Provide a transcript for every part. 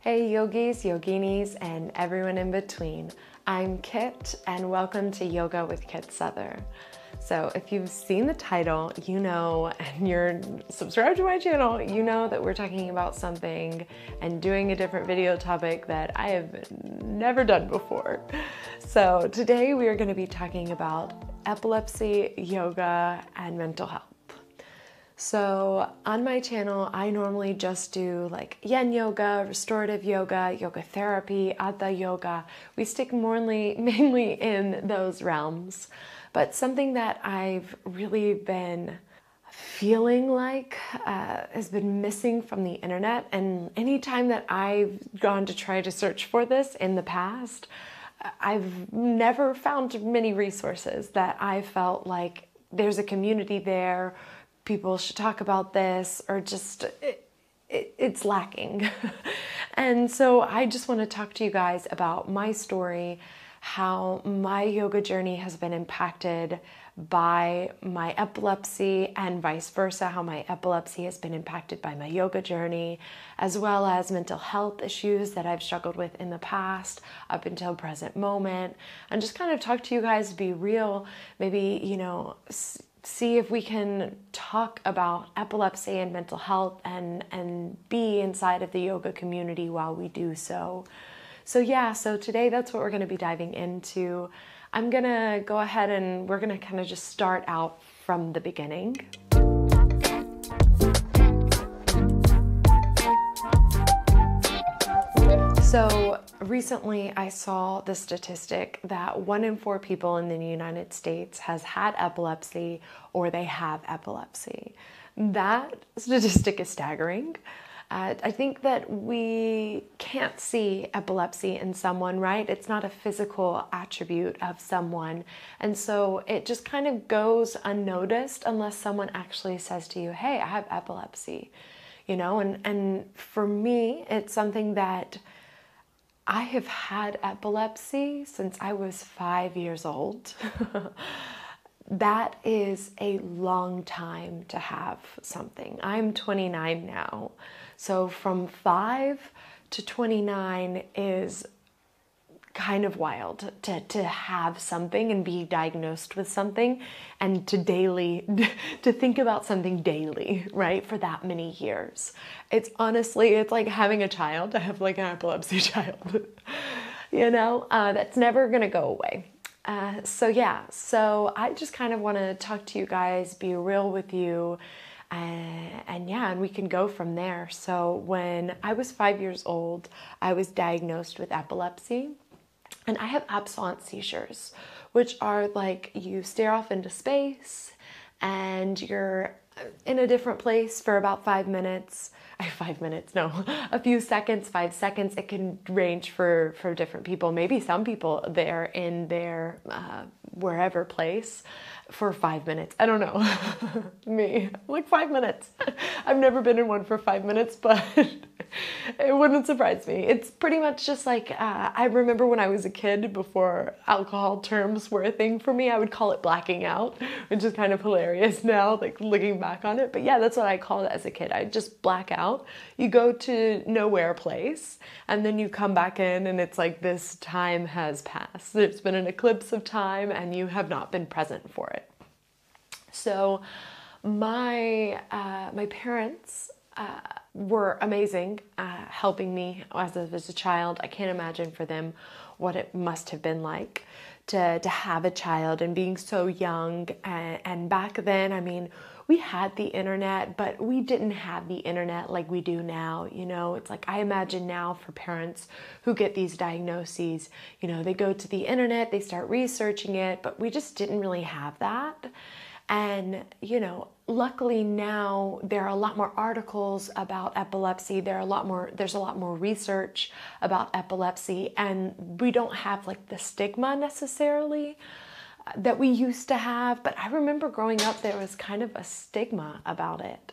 Hey yogis, yoginis, and everyone in between. I'm Kit and welcome to Yoga with Kit Souther. So if you've seen the title, you know, and you're subscribed to my channel, you know that we're talking about something and doing a different video topic that I have never done before. So today we are going to be talking about epilepsy, yoga, and mental health. So on my channel, I normally just do like yin yoga, restorative yoga, yoga therapy, hatha yoga. We stick mainly in those realms. But something that I've really been feeling like has been missing from the internet, and anytime that I've gone to try to search for this in the past, I've never found many resources that I felt like there's a community there, people should talk about this, or just it's lacking. And so I just want to talk to you guys about my story, how my yoga journey has been impacted by my epilepsy and vice versa, how my epilepsy has been impacted by my yoga journey, as well as mental health issues that I've struggled with in the past up until present moment, and just kind of talk to you guys, be real, maybe, you know, see if we can talk about epilepsy and mental health and be inside of the yoga community while we do so. So today that's what we're going to be diving into. I'm going to go ahead and we're going to kind of just start out from the beginning. So recently I saw the statistic that 1 in 4 people in the United States has had epilepsy or they have epilepsy. That statistic is staggering. I think that we can't see epilepsy in someone, right? It's not a physical attribute of someone. And so it just kind of goes unnoticed unless someone actually says to you, hey, I have epilepsy, you know? And for me, it's something that I have had epilepsy since I was 5 years old. That is a long time to have something. I'm 29 now. So from 5 to 29 is kind of wild to have something and be diagnosed with something and to think about something daily, right? For that many years. It's honestly, it's like having a child. I have like an epilepsy child, you know, that's never going to go away. So I just kind of want to talk to you guys, be real with you, and we can go from there. So when I was 5 years old, I was diagnosed with epilepsy, and I have absence seizures, which are like you stare off into space and you're in a different place for about 5 minutes. A few seconds, 5 seconds. It can range for different people. Maybe some people they're in their wherever place for 5 minutes. I don't know. Me, like 5 minutes. I've never been in one for 5 minutes, but it wouldn't surprise me. It's pretty much just like, I remember when I was a kid, before alcohol terms were a thing for me, I would call it blacking out, which is kind of hilarious now, like looking back on it. But yeah, that's what I called it as a kid. I'd just black out. You go to nowhere place, and then you come back in, and it's like this time has passed. There's been an eclipse of time, and you have not been present for it. So my parents were amazing helping me as a child. I can't imagine for them what it must have been like to have a child and being so young. And back then, I mean, we had the internet, but we didn't have the internet like we do now. You know, it's like, I imagine now for parents who get these diagnoses, you know, they go to the internet, they start researching it, but we just didn't really have that. And, you know, luckily now there are a lot more articles about epilepsy. There's a lot more research about epilepsy, and we don't have like the stigma necessarily that we used to have. But I remember growing up, there was kind of a stigma about it.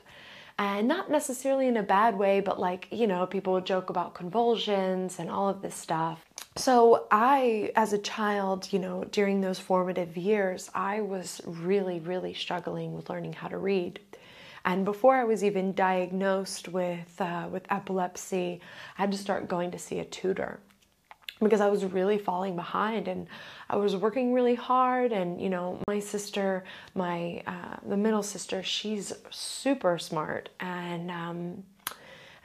And not necessarily in a bad way, but like, you know, people would joke about convulsions and all of this stuff. So I, as a child, you know, during those formative years, I was really, really struggling with learning how to read. And before I was even diagnosed with epilepsy, I had to start going to see a tutor because I was really falling behind, and I was working really hard. And my sister, the middle sister, she's super smart, and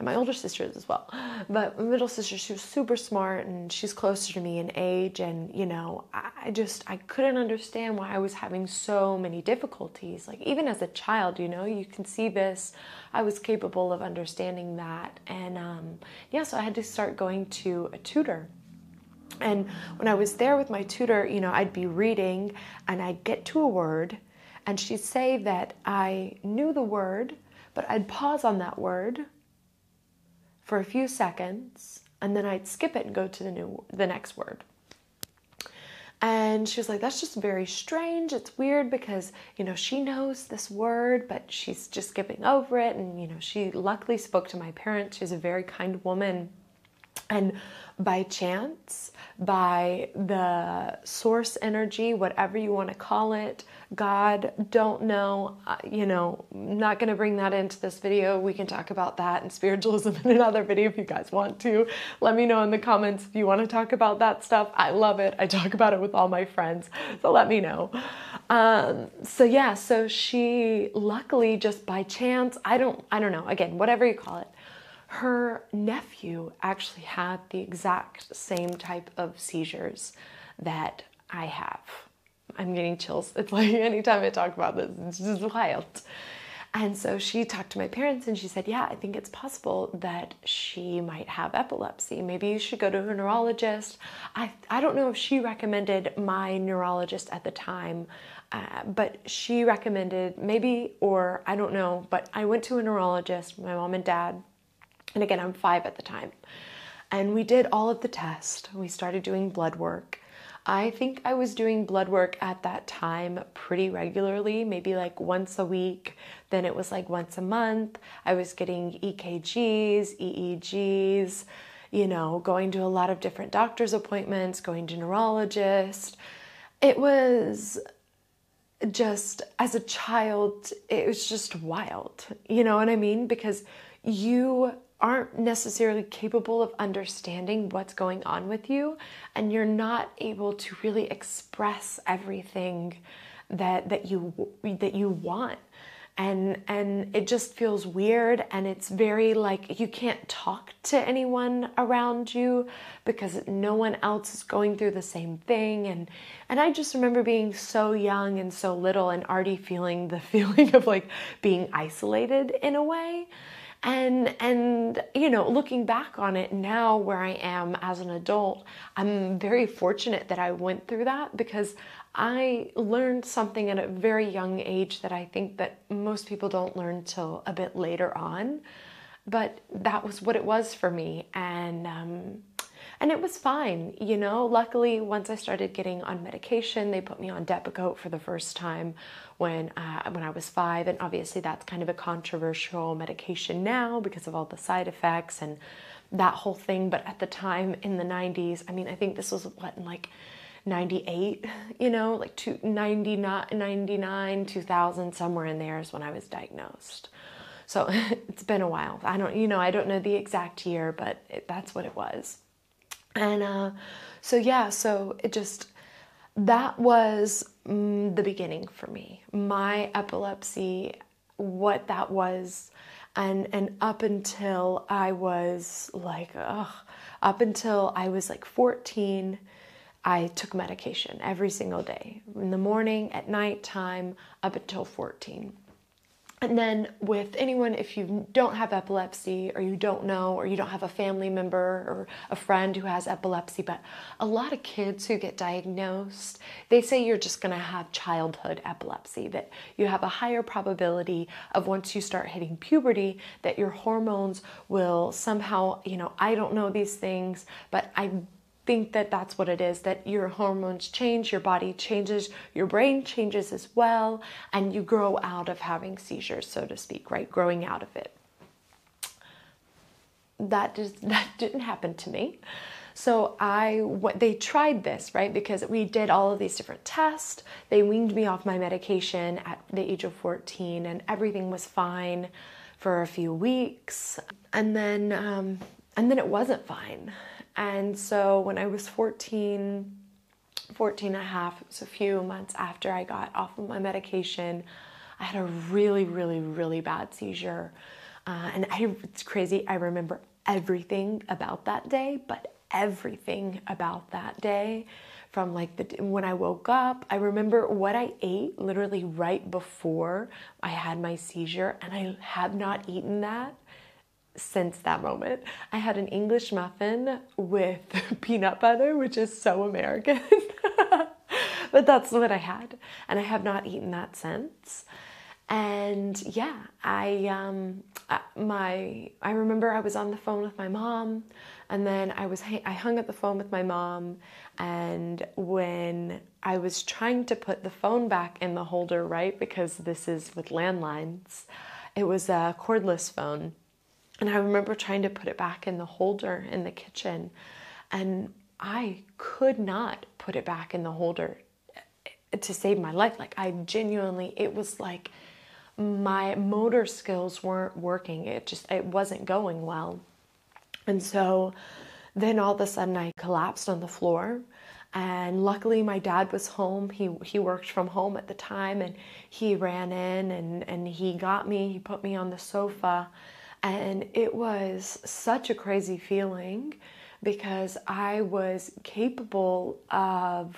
my older sister is as well. But my middle sister, she was super smart, and she's closer to me in age. And I couldn't understand why I was having so many difficulties. Like, even as a child, you can see this. I was capable of understanding that, and so I had to start going to a tutor. And when I was there with my tutor, I'd be reading and I'd get to a word, and she'd say that I knew the word, but I'd pause on that word for a few seconds, and then I'd skip it and go to the next word. And she was like, that's just very strange. It's weird because, she knows this word, but she's just skipping over it. And, she luckily spoke to my parents. She's a very kind woman. And by chance, by the source energy, whatever you want to call it, God, don't know, not going to bring that into this video. We can talk about that and spiritualism in another video if you guys want to. Let me know in the comments if you want to talk about that stuff. I love it. I talk about it with all my friends, so let me know. So she luckily, just by chance, I don't know, again, whatever you call it, her nephew actually had the exact same type of seizures that I have. I'm getting chills. It's like anytime I talk about this, it's just wild. And so she talked to my parents and she said, yeah, I think it's possible that she might have epilepsy. Maybe you should go to a neurologist. I don't know if she recommended my neurologist at the time, but she recommended maybe, or I don't know, but I went to a neurologist, my mom and dad. And again, I'm 5 at the time. And we did all of the tests. We started doing blood work. I think I was doing blood work at that time pretty regularly, maybe like once a week. Then it was like once a month. I was getting EKGs, EEGs, going to a lot of different doctor's appointments, going to neurologists. It was just, as a child, it was just wild. You know what I mean? Because you aren't necessarily capable of understanding what's going on with you, and you're not able to really express everything that you want, and it just feels weird, and it's very like you can't talk to anyone around you because no one else is going through the same thing, and I just remember being so young and so little and already feeling the feeling of like being isolated in a way. And looking back on it now where I am as an adult, I'm very fortunate that I went through that, because I learned something at a very young age that I think that most people don't learn till a bit later on. But that was what it was for me. And it was fine, Luckily, once I started getting on medication, they put me on Depakote for the first time when I was 5, and obviously that's kind of a controversial medication now because of all the side effects and that whole thing. But at the time in the 90s, I think this was in like 98, like 99, 2000, somewhere in there is when I was diagnosed. So it's been a while. I don't know the exact year, but that's what it was. And so it just, that was the beginning for me. My epilepsy, what that was, and up until I was like 14, I took medication every single day, in the morning, at night time, up until 14. And then with anyone, if you don't have epilepsy, or you don't know, or you don't have a family member or a friend who has epilepsy, but a lot of kids who get diagnosed, they say you're just going to have childhood epilepsy, that you have a higher probability of, once you start hitting puberty, that your hormones will somehow, I don't know these things, but I think that that's what it is, that your hormones change, your body changes, your brain changes as well, and you grow out of having seizures, so to speak, right? Growing out of it. that didn't happen to me. So they tried this, right? Because we did all of these different tests. They weaned me off my medication at the age of 14, and everything was fine for a few weeks. And then it wasn't fine. And so when I was 14 and a half, it was a few months after I got off of my medication, I had a really, really, really bad seizure. It's crazy. I remember everything about that day, but everything about that day, from when I woke up. I remember what I ate literally right before I had my seizure, and I have not eaten that since that moment. I had an English muffin with peanut butter, which is so American, but that's what I had, and I have not eaten that since. And yeah, I remember I was on the phone with my mom, and then I hung up the phone with my mom, and when I was trying to put the phone back in the holder, right, because this is with landlines, it was a cordless phone, and I remember trying to put it back in the holder in the kitchen, and I could not put it back in the holder to save my life. Like, it was like my motor skills weren't working. It wasn't going well. And so then all of a sudden I collapsed on the floor, and luckily my dad was home. He worked from home at the time, and he ran in and he got me, he put me on the sofa, and it was such a crazy feeling because I was capable of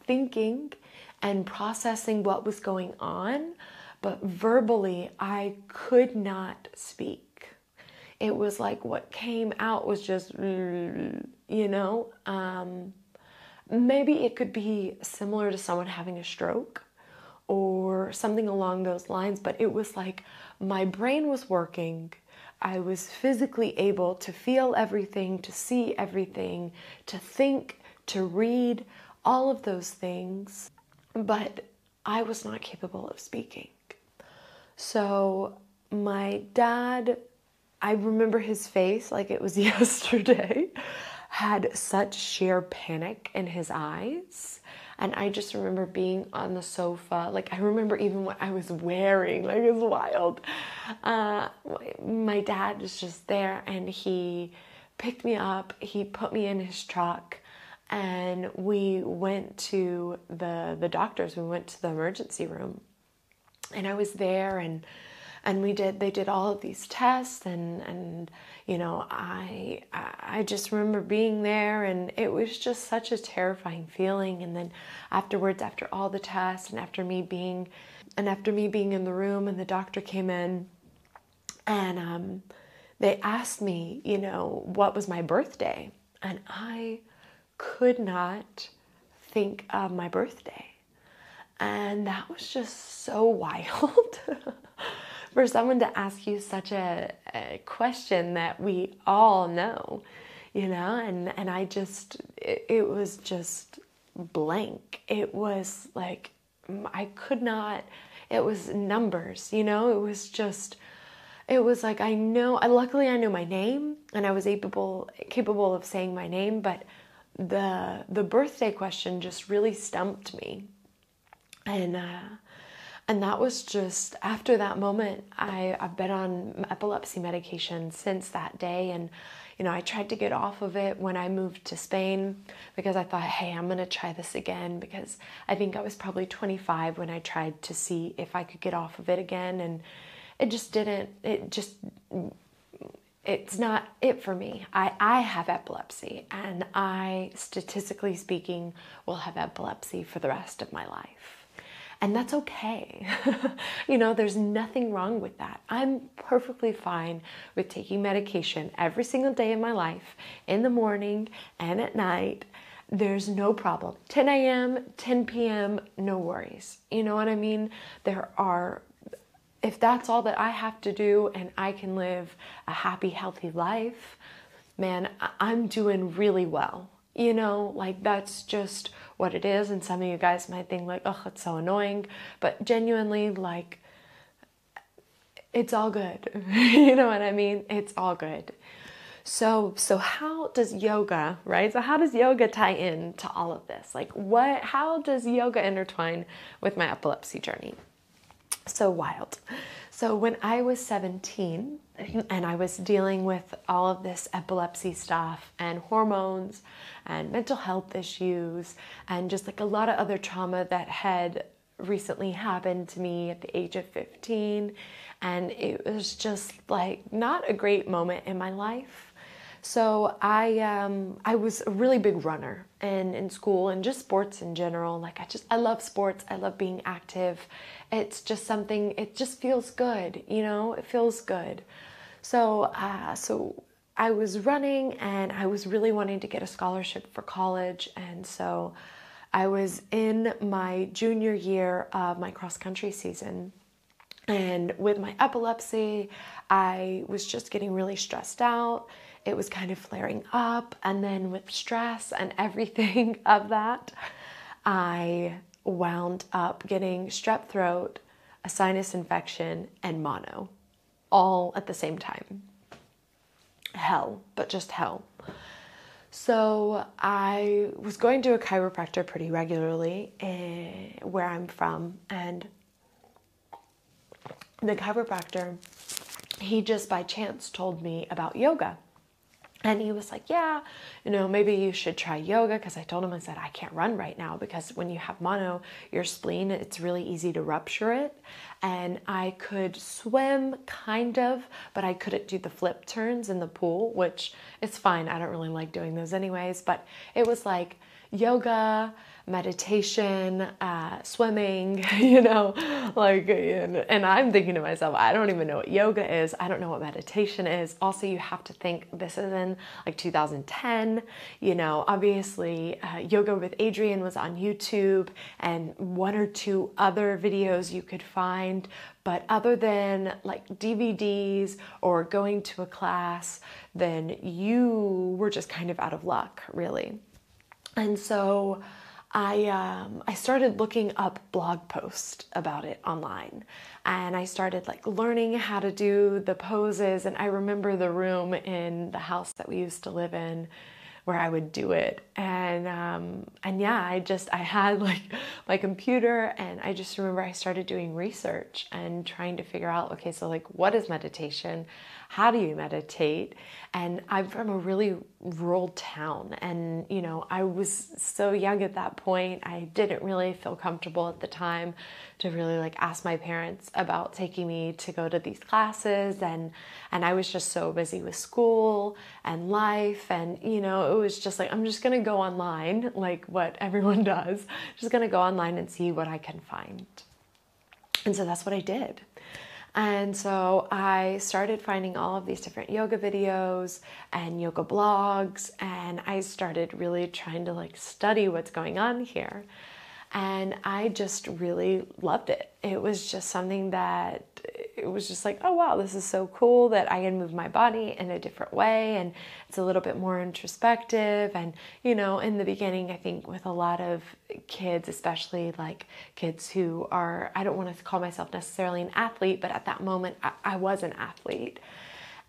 thinking and processing what was going on, but verbally I could not speak. It was like what came out was just, maybe it could be similar to someone having a stroke or something along those lines, but it was like my brain was working. I was physically able to feel everything, to see everything, to think, to read, all of those things, but I was not capable of speaking. So my dad, I remember his face like it was yesterday, had such sheer panic in his eyes. And I just remember being on the sofa. Like, I remember even what I was wearing. Like, it's wild. My dad was just there, and he picked me up. He put me in his truck, and we went to the doctors. We went to the emergency room, and I was there, and they did all of these tests, and I just remember being there, and it was just such a terrifying feeling. And then afterwards, after all the tests, and after me being in the room, and the doctor came in, and they asked me, what was my birthday, and I could not think of my birthday. And that was just so wild for someone to ask you such a question that we all know, and I just, it was just blank. It was like, I could not, it was numbers, it was like, luckily I knew my name, and I was capable of saying my name, but the birthday question just really stumped me. And that was just, after that moment, I've been on epilepsy medication since that day. And, I tried to get off of it when I moved to Spain, because I thought, hey, I'm going to try this again, because I think I was probably 25 when I tried to see if I could get off of it again. And it just didn't, it's not it for me. I have epilepsy, and I, statistically speaking, will have epilepsy for the rest of my life. And that's okay. There's nothing wrong with that. I'm perfectly fine with taking medication every single day of my life, in the morning and at night. There's no problem. 10 a.m., 10 p.m., no worries. You know what I mean? If that's all that I have to do and I can live a happy, healthy life, man, I'm doing really well. That's just what it is. And some of you guys might think like, oh, it's so annoying. But genuinely, it's all good. You know what I mean? It's all good. So how does yoga, right? So how does yoga tie in to all of this? Like how does yoga intertwine with my epilepsy journey? So wild. So when I was 17 and I was dealing with all of this epilepsy stuff and hormones and mental health issues and just like a lot of other trauma that had recently happened to me at the age of 15, and it was just like not a great moment in my life. So I was a really big runner in school and just sports in general. Like I love sports. I love being active. It's just something, it just feels good, you know, it feels good. So I was running and I was really wanting to get a scholarship for college. And so I was in my junior year of my cross country season. And with my epilepsy, I was just getting really stressed out. It was kind of flaring up. And then with stress and everything of that, I wound up getting strep throat, a sinus infection, and mono all at the same time. Hell, but just hell. So I was going to a chiropractor pretty regularly where I'm from, and the chiropractor, he just by chance told me about yoga. And he was like, yeah, you know, maybe you should try yoga, because I told him, I said, I can't run right now because when you have mono, your spleen, it's really easy to rupture it. And I could swim kind of, but I couldn't do the flip turns in the pool, which is fine. I don't really like doing those anyways, but it was like yoga, meditation, swimming, you know, like, and I'm thinking to myself, I don't even know what yoga is. I don't know what meditation is. Also, you have to think this is in like 2010, you know, obviously Yoga with Adriene was on YouTube and one or two other videos you could find. But other than like DVDs or going to a class, then you were just kind of out of luck, really. And so I started looking up blog posts about it online, and I started like learning how to do the poses. And I remember the room in the house that we used to live in where I would do it. And yeah, I had like my computer, and I just remember I started doing research and trying to figure out, okay, so like, what is meditation? How do you meditate? And I'm from a really rural town, and you know, I was so young at that point. I didn't really feel comfortable at the time to really like ask my parents about taking me to go to these classes, and I was just so busy with school and life, and you know, it was just like, I'm just gonna go online, like what everyone does, just gonna go online and see what I can find. And so that's what I did. And so I started finding all of these different yoga videos and yoga blogs, and I started really trying to like study what's going on here. And I just really loved it. It was just something that, it was just like, oh wow, this is so cool that I can move my body in a different way, and it's a little bit more introspective. And you know, in the beginning, I think with a lot of kids, especially like kids who are, I don't want to call myself necessarily an athlete, but at that moment I was an athlete.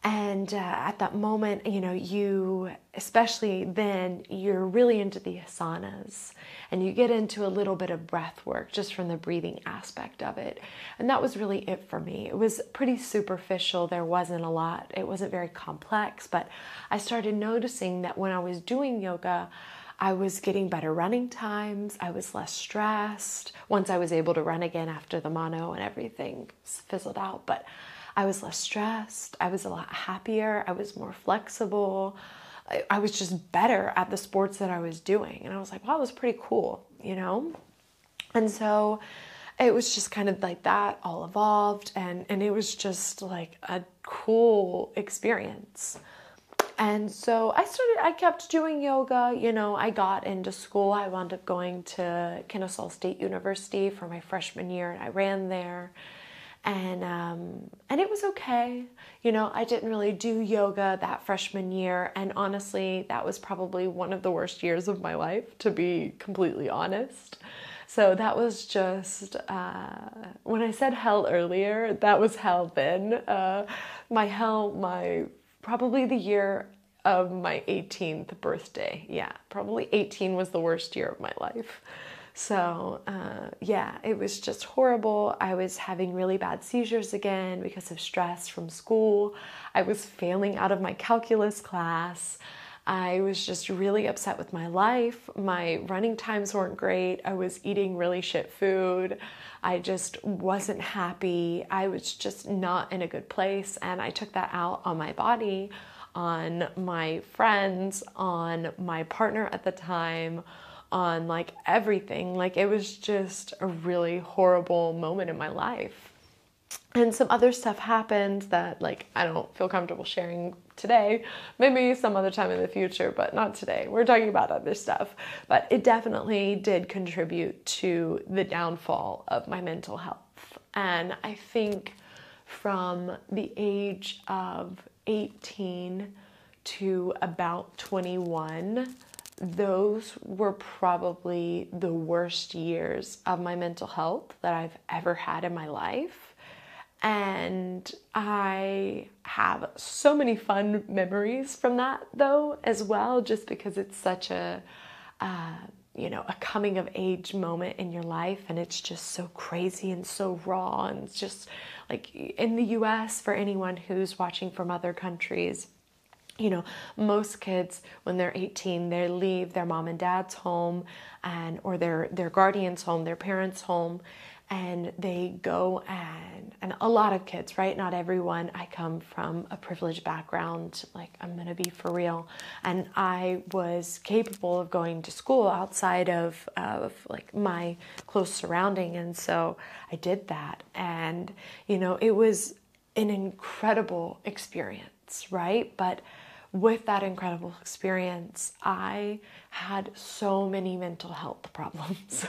And at that moment, you know, you, especially then, you're really into the asanas, and you get into a little bit of breath work just from the breathing aspect of it. And that was really it for me. It was pretty superficial. There wasn't a lot. It wasn't very complex, but I started noticing that when I was doing yoga, I was getting better running times. I was less stressed once I was able to run again after the mono and everything fizzled out. But I was less stressed. I was a lot happier. I was more flexible. I was just better at the sports that I was doing. And I was like, wow, that was pretty cool, you know? And so it was just kind of like that all evolved. And it was just like a cool experience. And so I kept doing yoga. You know, I got into school. I wound up going to Kennesaw State University for my freshman year, and I ran there. And it was okay. You know, I didn't really do yoga that freshman year. And honestly, that was probably one of the worst years of my life, to be completely honest. So that was just, when I said hell earlier, that was hell then. Probably the year of my 18th birthday. Yeah, probably 18 was the worst year of my life. So yeah, it was just horrible. I was having really bad seizures again because of stress from school. I was failing out of my calculus class. I was just really upset with my life. My running times weren't great. I was eating really shit food. I just wasn't happy. I was just not in a good place. And I took that out on my body, on my friends, on my partner at the time, on like everything. Like it was just a really horrible moment in my life. And some other stuff happened that like I don't feel comfortable sharing today. Maybe some other time in the future, but not today. We're talking about other stuff. But it definitely did contribute to the downfall of my mental health. And I think from the age of 18 to about 21, those were probably the worst years of my mental health that I've ever had in my life. And I have so many fun memories from that though as well, just because it's such a coming of age moment in your life, and it's just so crazy and so raw. And it's just like in the US, for anyone who's watching from other countries, most kids when they're 18, they leave their mom and dad's home or their guardian's home, their parents' home, and they go and a lot of kids, right? Not everyone. I come from a privileged background, like I'm gonna be for real. And I was capable of going to school outside of like my close surrounding. And so I did that. And, it was an incredible experience, right? But with that incredible experience, I had so many mental health problems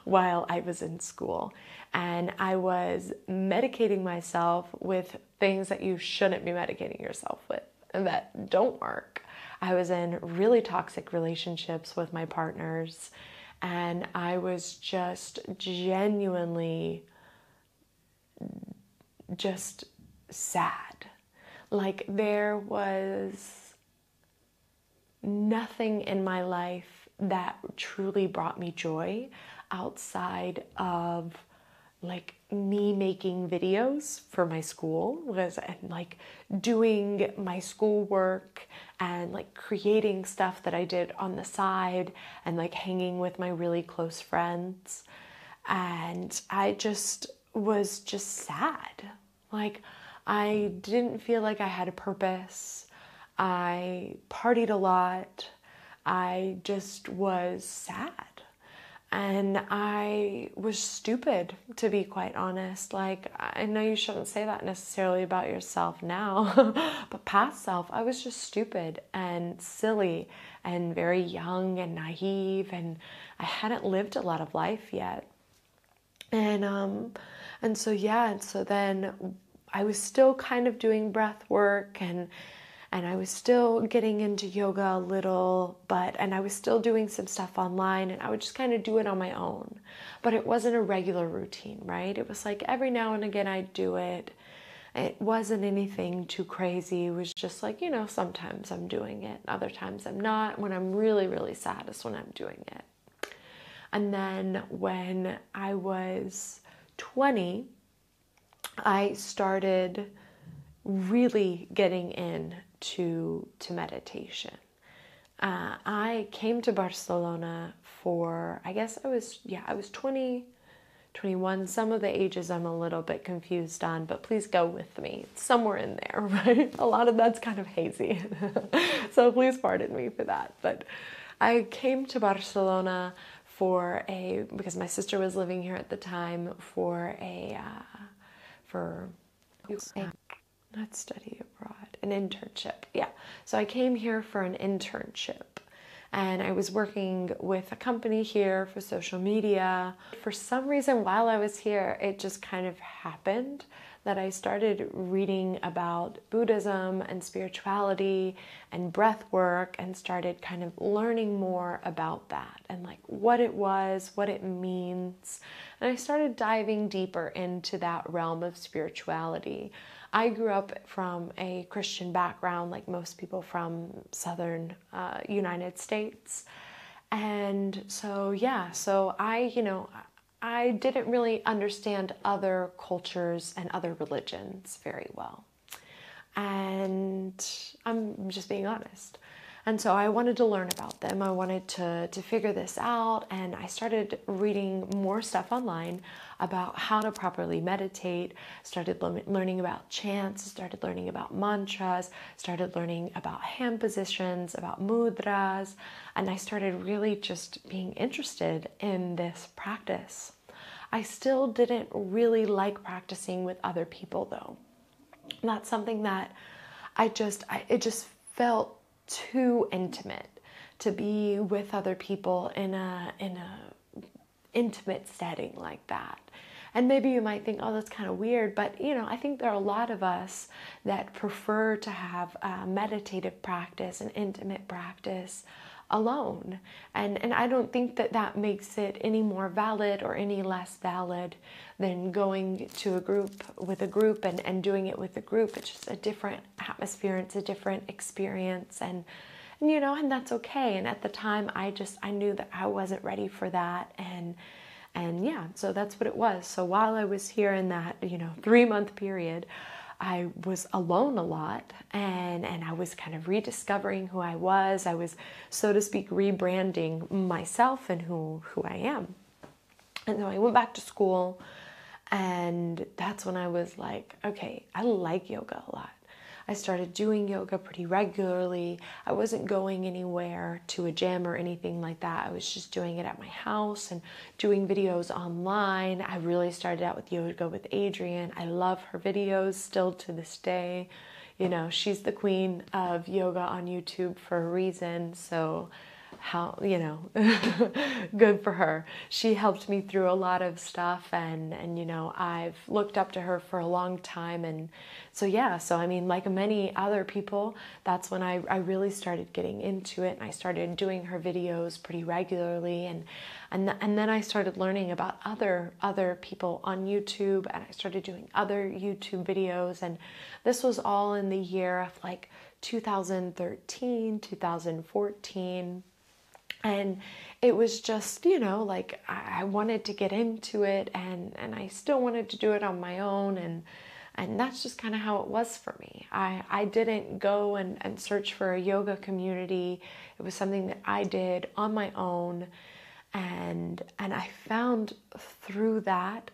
while I was in school. And I was medicating myself with things that you shouldn't be medicating yourself with and that don't work. I was in really toxic relationships with my partners, and I was just genuinely just sad. Like there was nothing in my life that truly brought me joy outside of like me making videos for my school and like doing my schoolwork and like creating stuff that I did on the side and like hanging with my really close friends. And I just was just sad. Like I didn't feel like I had a purpose. I partied a lot. I just was sad. And I was stupid, to be quite honest. Like, I know you shouldn't say that necessarily about yourself now, but past self, I was just stupid and silly and very young and naive, and I hadn't lived a lot of life yet. And so then I was still kind of doing breath work and I was still getting into yoga a little, and I was still doing some stuff online, and I would just kind of do it on my own. But it wasn't a regular routine, right? It was like every now and again I'd do it. It wasn't anything too crazy. It was just like, sometimes I'm doing it, other times I'm not. When I'm really, really sad is when I'm doing it. And then when I was 20, I started really getting into meditation. I came to Barcelona for, I guess I was 20, 21. Some of the ages I'm a little bit confused on, but please go with me. It's somewhere in there, right? A lot of that's kind of hazy. So please pardon me for that. But I came to Barcelona because my sister was living here at the time, not study abroad, an internship. Yeah. So I came here for an internship, and I was working with a company here for social media. For some reason, while I was here, it just kind of happened that I started reading about Buddhism and spirituality and breath work, and started kind of learning more about that and like what it was, what it means. And I started diving deeper into that realm of spirituality. I grew up from a Christian background, like most people from southern United States. And so, yeah, so I didn't really understand other cultures and other religions very well. And I'm just being honest. And so I wanted to learn about them. I wanted to figure this out. And I started reading more stuff online about how to properly meditate, started learning about chants, started learning about mantras, started learning about hand positions, about mudras. And I started really just being interested in this practice. I still didn't really like practicing with other people though. That's something that it just felt too intimate to be with other people in a intimate setting like that. And maybe you might think, oh, that's kind of weird, but I think there are a lot of us that prefer to have meditative practice and intimate practice alone. And I don't think that makes it any more valid or any less valid than going to a group with a group and doing it with a group. It's just a different atmosphere. It's a different experience. And that's okay. And at the time, I knew that I wasn't ready for that. And yeah, so that's what it was. So while I was here in that, 3-month period, I was alone a lot, and I was kind of rediscovering who I was. I was, so to speak, rebranding myself and who I am. And so I went back to school, and that's when I was like, okay, I like yoga a lot. I started doing yoga pretty regularly. I wasn't going anywhere to a gym or anything like that. I was just doing it at my house and doing videos online. I really started out with yoga with Adrienne. I love her videos still to this day. She's the queen of yoga on YouTube for a reason. So how, good for her. She helped me through a lot of stuff, and I've looked up to her for a long time. And so, yeah, like many other people, that's when I really started getting into it, and I started doing her videos pretty regularly, and then I started learning about other people on YouTube, and I started doing other YouTube videos, and this was all in the year of like 2013, 2014. And it was just, like I wanted to get into it, and I still wanted to do it on my own. And that's just kind of how it was for me. I didn't go and search for a yoga community. It was something that I did on my own. And I found through that,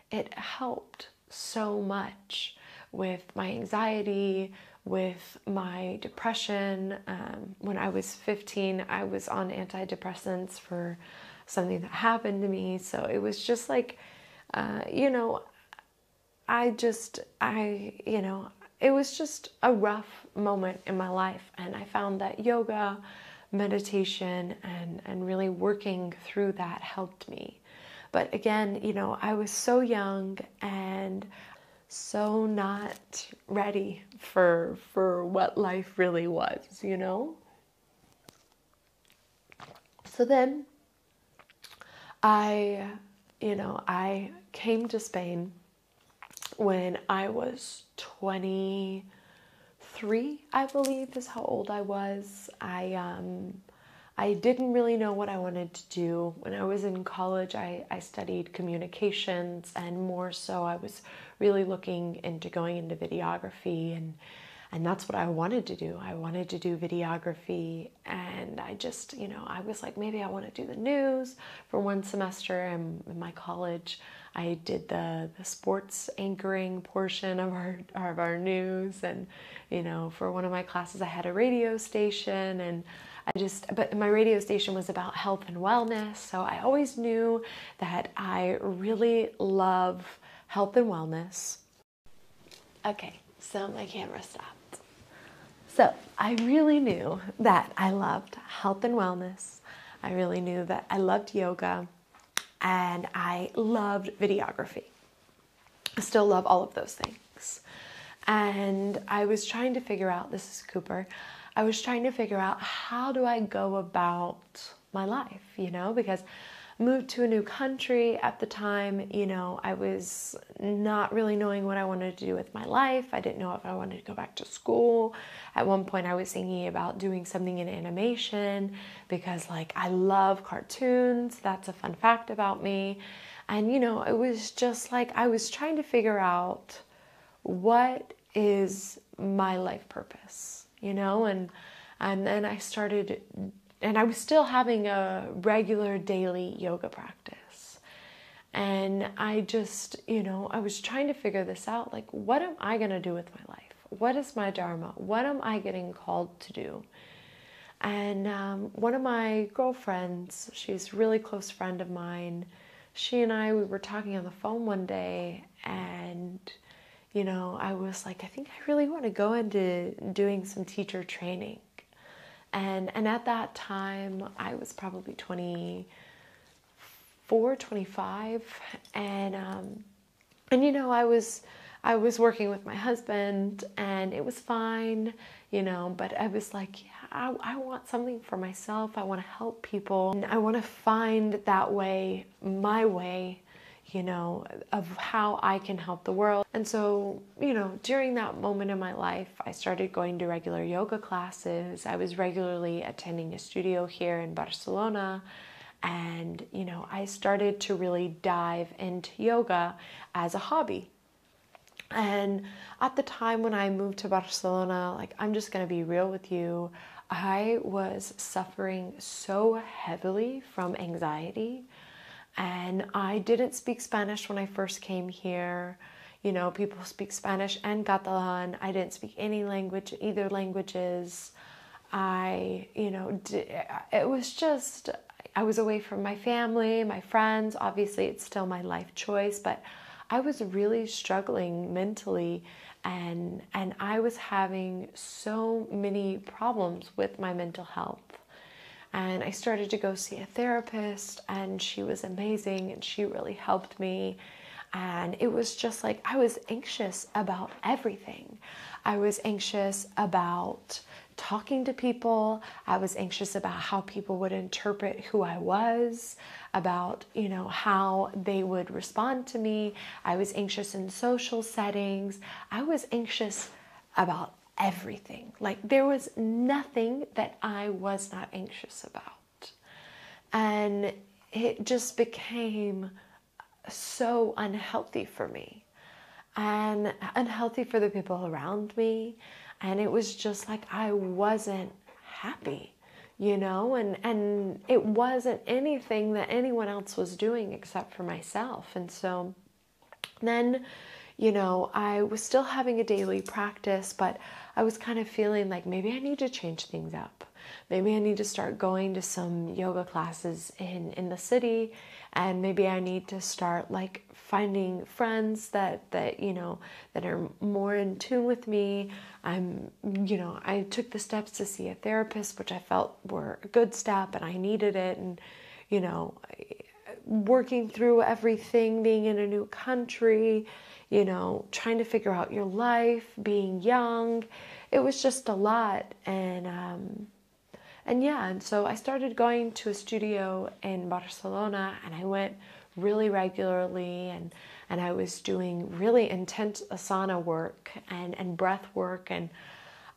it helped so much with my anxiety, with my depression. When I was 15, I was on antidepressants for something that happened to me. So it was just like, it was just a rough moment in my life. And I found that yoga, meditation, and really working through that helped me. But again, I was so young and so not ready for what life really was, So then I came to Spain when I was 23, I believe is how old I was. I didn't really know what I wanted to do. When I was in college, I studied communications, and more so I was really looking into going into videography, and that's what I wanted to do. I wanted to do videography, and I just, I was like, maybe I want to do the news for one semester in my college. I did the sports anchoring portion of our news, and for one of my classes I had a radio station, and but my radio station was about health and wellness, so I always knew that I really love health and wellness. Okay, so my camera stopped. So I really knew that I loved health and wellness. I really knew that I loved yoga, and I loved videography. I still love all of those things. And I was trying to figure out, this is Cooper, I was trying to figure out, how do I go about my life, because I moved to a new country at the time. I was not really knowing what I wanted to do with my life. I didn't know if I wanted to go back to school. At one point I was thinking about doing something in animation because I love cartoons. That's a fun fact about me. And it was just I was trying to figure out, what is my life purpose, and then I started, and I was still having a regular daily yoga practice. And I just, I was trying to figure this out. What am I going to do with my life? What is my dharma? What am I getting called to do? And one of my girlfriends, she's a really close friend of mine, we were talking on the phone one day, and I was I think I really want to go into doing some teacher training. And at that time, I was probably 24, 25. And I was working with my husband, and it was fine, but I was I want something for myself. I want to help people. And I want to find that way, my way, of how I can help the world. And so, during that moment in my life, I started going to regular yoga classes. I was regularly attending a studio here in Barcelona. And, I started to really dive into yoga as a hobby. And at the time when I moved to Barcelona, I'm just going to be real with you, I was suffering so heavily from anxiety. And I didn't speak Spanish when I first came here. People speak Spanish and Catalan. I didn't speak either languages. It was just, I was away from my family, my friends. Obviously, it's still my life choice, but I was really struggling mentally, and I was having so many problems with my mental health. And I started to go see a therapist, and she was amazing, and she really helped me. And it was just I was anxious about everything. I was anxious about talking to people. I was anxious about how people would interpret who I was, about, how they would respond to me. I was anxious in social settings. I was anxious about everything. There was nothing that I was not anxious about. And it just became so unhealthy for me, and unhealthy for the people around me. And it was just I wasn't happy, and it wasn't anything that anyone else was doing except for myself. And so then, I was still having a daily practice, but I was kind of feeling maybe I need to change things up. Maybe I need to start going to some yoga classes in the city, and maybe I need to start finding friends that are more in tune with me. I took the steps to see a therapist, which I felt were a good step, and I needed it. And working through everything, being in a new country, trying to figure out your life, being young, it was just a lot. And so I started going to a studio in Barcelona, and I went really regularly, and I was doing really intense asana work and breath work, and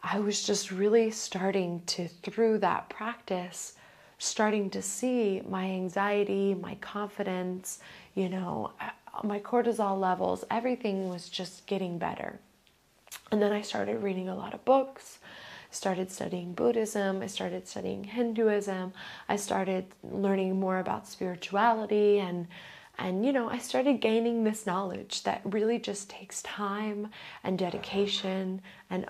I was just really starting to, through that practice, starting to see my anxiety, my confidence, my cortisol levels, everything was just getting better. And then I started reading a lot of books, started studying Buddhism, I started studying Hinduism, I started learning more about spirituality, and I started gaining this knowledge that really just takes time and dedication and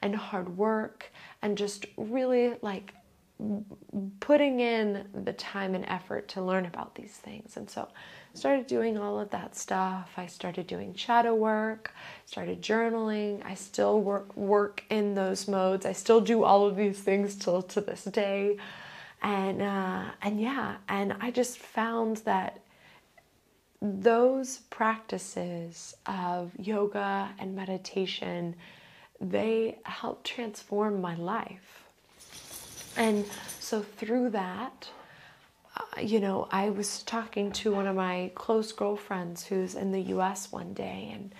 and hard work, and just really putting in the time and effort to learn about these things. And so I started doing all of that stuff. I started doing shadow work, started journaling. I still work in those modes. I still do all of these things till to this day. And I just found that those practices of yoga and meditation, they help transform my life. And so through that, I was talking to one of my close girlfriends who's in the US one day, and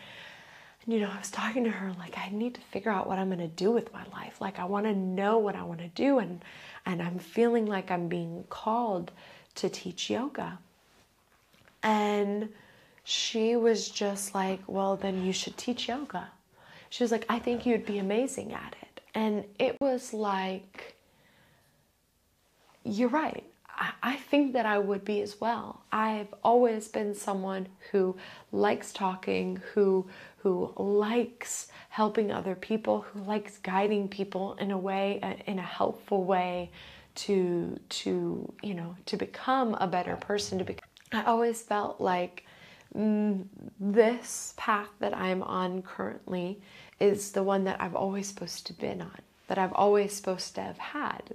I was talking to her like, I need to figure out what I'm going to do with my life. Like, I want to know what I want to do, and I'm feeling like I'm being called to teach yoga. And she was just like, well, then you should teach yoga. She was like, I think you'd be amazing at it. And it was like, you're right. I think that I would be as well. I've always been someone who likes talking, who likes helping other people, who likes guiding people in a way, in a helpful way to become a better person. I always felt like this path that I'm on currently is the one that I've always supposed to have been on, that I've always supposed to have had.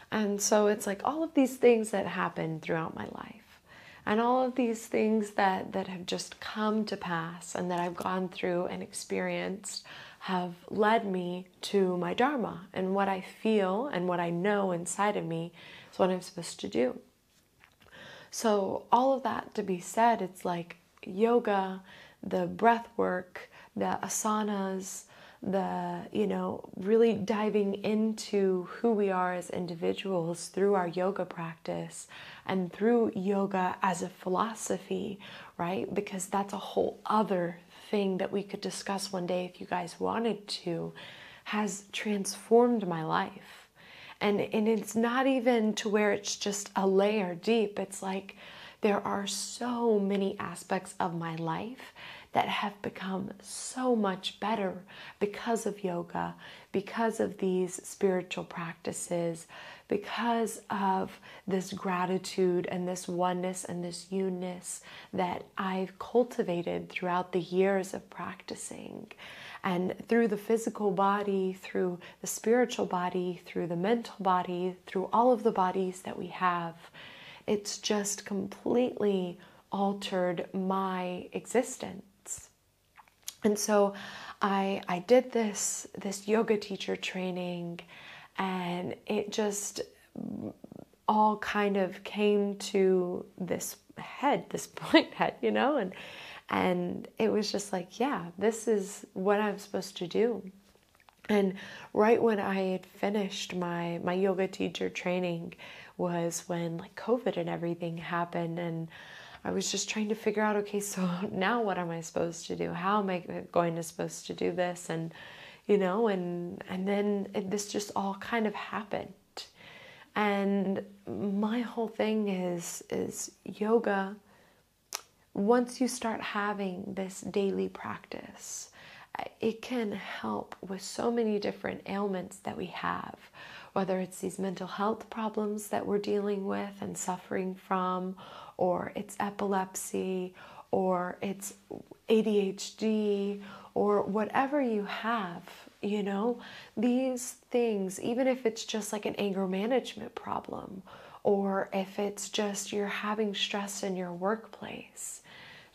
And so it's like all of these things that happened throughout my life, and all of these things that have just come to pass and that I've gone through and experienced have led me to my Dharma, and what I feel and what I know inside of me is what I'm supposed to do. So all of that to be said, it's like yoga, the breath work, the asanas, the, really diving into who we are as individuals through our yoga practice and through yoga as a philosophy, right? Because that's a whole other thing that we could discuss one day if you guys wanted to, has transformed my life. And it's not even to where it's just a layer deep. It's like there are so many aspects of my life that have become so much better because of yoga, because of these spiritual practices, because of this gratitude and this oneness and this uniqueness that I've cultivated throughout the years of practicing. And through the physical body, through the spiritual body, through the mental body, through all of the bodies that we have, it's just completely altered my existence. And so I did this yoga teacher training, and it just all kind of came to this point head, and it was just like, yeah, this is what I'm supposed to do. And right when I had finished my yoga teacher training was when COVID and everything happened, and I was just trying to figure out, okay, so now what am I supposed to do? How am I supposed to do this? And, and then this just all kind of happened. And my whole thing is yoga. Once you start having this daily practice, it can help with so many different ailments that we have, whether it's these mental health problems that we're dealing with and suffering from, or it's epilepsy, or it's ADHD, or whatever you have, these things, even if it's just like an anger management problem, or if it's just you're having stress in your workplace,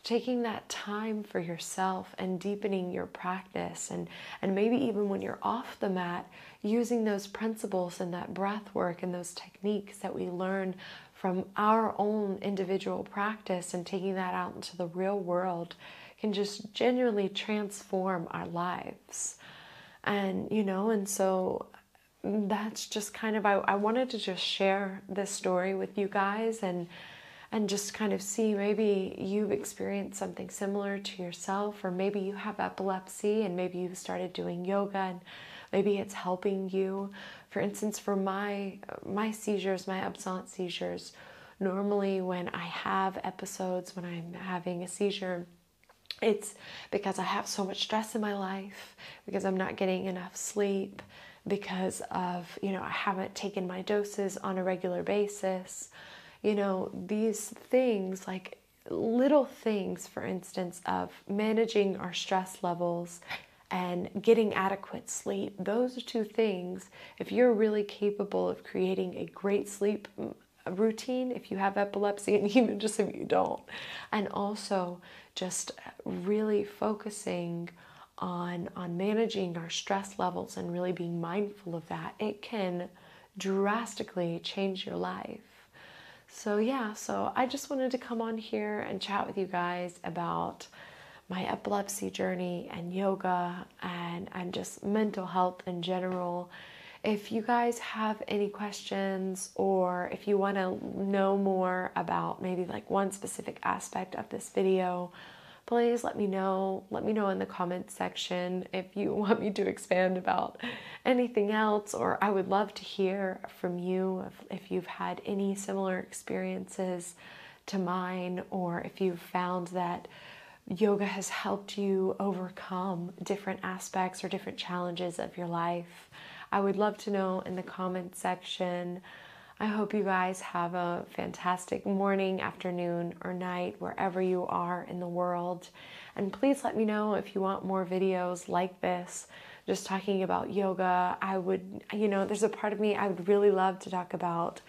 taking that time for yourself and deepening your practice, and maybe even when you're off the mat, using those principles and that breath work and those techniques that we learn from our own individual practice and taking that out into the real world can just genuinely transform our lives. And, and so that's just kind of, I wanted to just share this story with you guys and just kind of see, maybe you've experienced something similar to yourself, or maybe you have epilepsy and maybe you've started doing yoga and maybe it's helping you. For instance, for my seizures, my absent seizures, normally when I have episodes, when I'm having a seizure, it's because I have so much stress in my life, because I'm not getting enough sleep, because of, I haven't taken my doses on a regular basis. These things, like little things, for instance, of managing our stress levels and getting adequate sleep, those two things, if you're really capable of creating a great sleep routine if you have epilepsy, and even just if you don't. And also just really focusing on managing our stress levels and really being mindful of that. It can drastically change your life. So yeah, so I just wanted to come on here and chat with you guys about my epilepsy journey and yoga and just mental health in general. If you guys have any questions, or if you want to know more about maybe like one specific aspect of this video, please let me know. Let me know in the comments section if you want me to expand about anything else, or I would love to hear from you if you've had any similar experiences to mine, or if you've found that yoga has helped you overcome different aspects or different challenges of your life. I would love to know in the comments section. I hope you guys have a fantastic morning, afternoon, or night, wherever you are in the world. And please let me know if you want more videos like this, just talking about yoga. I would, there's a part of me, I would really love to talk about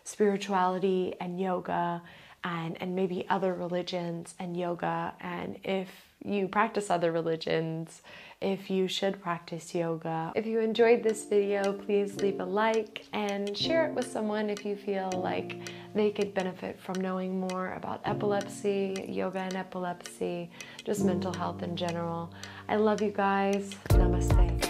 spirituality and yoga, and maybe other religions and yoga. And if you practice other religions, if you should practice yoga. If you enjoyed this video, please leave a like and share it with someone if you feel like they could benefit from knowing more about epilepsy, yoga and epilepsy, just mental health in general. I love you guys. Namaste.